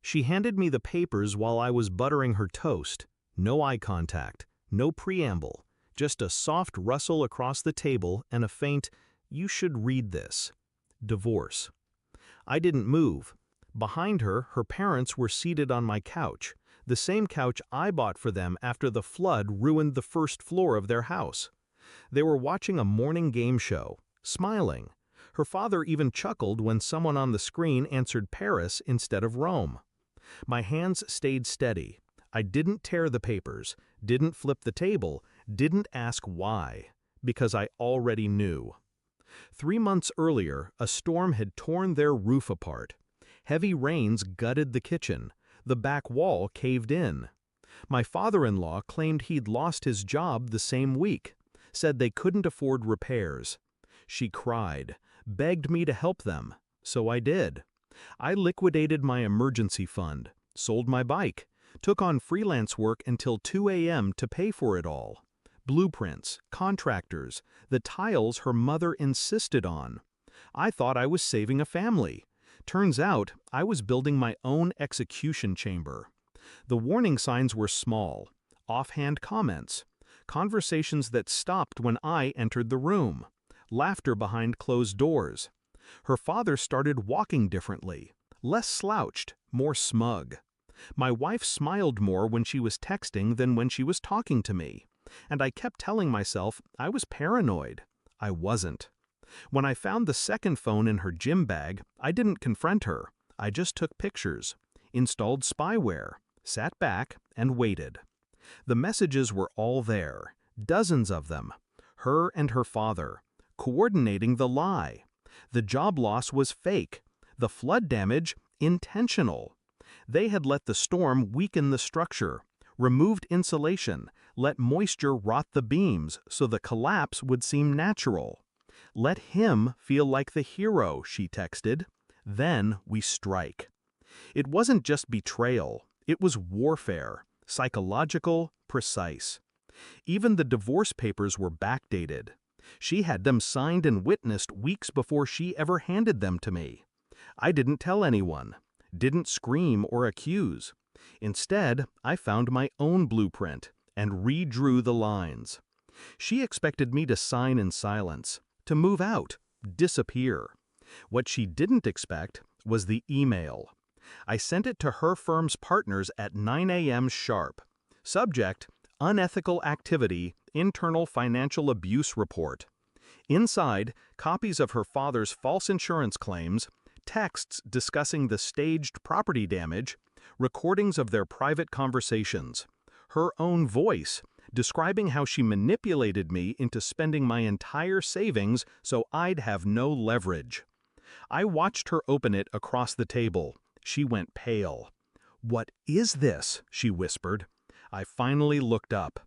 She handed me the papers while I was buttering her toast. No eye contact, no preamble, just a soft rustle across the table and a faint, "You should read this." Divorce. I didn't move. Behind her, her parents were seated on my couch, the same couch I bought for them after the flood ruined the first floor of their house. They were watching a morning game show, smiling. Her father even chuckled when someone on the screen answered Paris instead of Rome. My hands stayed steady. I didn't tear the papers, didn't flip the table, didn't ask why, because I already knew. 3 months earlier, a storm had torn their roof apart. Heavy rains gutted the kitchen. The back wall caved in. My father-in-law claimed he'd lost his job the same week, said they couldn't afford repairs. She cried, begged me to help them, so I did. I liquidated my emergency fund, sold my bike, took on freelance work until 2 a.m. to pay for it all. Blueprints, contractors, the tiles her mother insisted on. I thought I was saving a family. Turns out, I was building my own execution chamber. The warning signs were small, offhand comments, conversations that stopped when I entered the room, laughter behind closed doors. Her father started walking differently, less slouched, more smug. My wife smiled more when she was texting than when she was talking to me, and I kept telling myself I was paranoid. I wasn't. When I found the second phone in her gym bag, I didn't confront her. I just took pictures, installed spyware, sat back, and waited. The messages were all there, dozens of them. Her and her father, coordinating the lie. The job loss was fake. The flood damage, intentional. They had let the storm weaken the structure, removed insulation, let moisture rot the beams so the collapse would seem natural. Let him feel like the hero, she texted. Then we strike. It wasn't just betrayal, it was warfare, psychological, precise. Even the divorce papers were backdated. She had them signed and witnessed weeks before she ever handed them to me. I didn't tell anyone, didn't scream or accuse. Instead, I found my own blueprint and redrew the lines. She expected me to sign in silence, to move out, disappear. What she didn't expect was the email. I sent it to her firm's partners at 9 a.m. sharp. Subject, Unethical Activity, Internal Financial Abuse Report. Inside, copies of her father's false insurance claims, texts discussing the staged property damage, recordings of their private conversations, her own voice, describing how she manipulated me into spending my entire savings so I'd have no leverage. I watched her open it across the table. She went pale. "What is this?" she whispered. I finally looked up.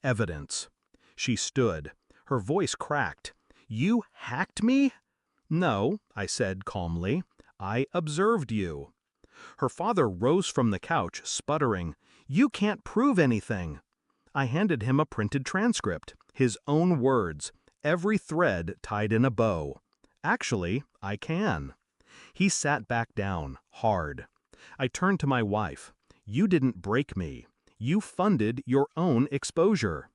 Evidence. She stood. Her voice cracked. "You hacked me?" "No," I said calmly. "I observed you." Her father rose from the couch, sputtering, "You can't prove anything." I handed him a printed transcript, his own words, every thread tied in a bow. "Actually, I can." He sat back down, hard. I turned to my wife. "You didn't break me. You funded your own exposure."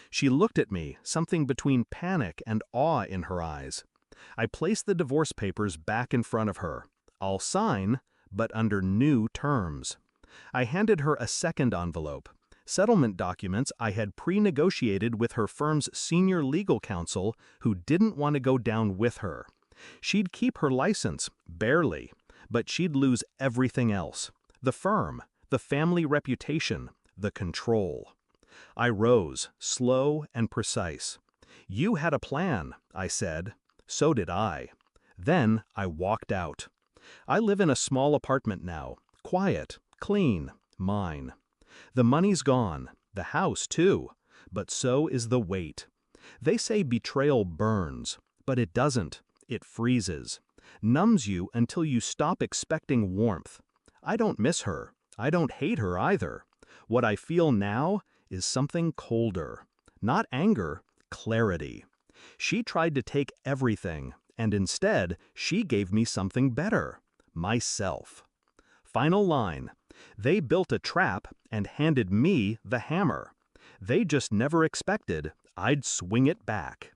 She looked at me, something between panic and awe in her eyes. I placed the divorce papers back in front of her. "I'll sign, but under new terms." I handed her a second envelope. Settlement documents I had pre-negotiated with her firm's senior legal counsel who didn't want to go down with her. She'd keep her license, barely, but she'd lose everything else. The firm, the family reputation, the control. I rose, slow and precise. "You had a plan," I said. So did I. Then I walked out. I live in a small apartment now, quiet, clean, mine. The money's gone, the house too, but so is the weight. They say betrayal burns, but it doesn't. It freezes, numbs you until you stop expecting warmth. I don't miss her. I don't hate her either. What I feel now is something colder. Not anger, clarity. She tried to take everything, and instead, she gave me something better. Myself. Final line. They built a trap and handed me the hammer. They just never expected I'd swing it back.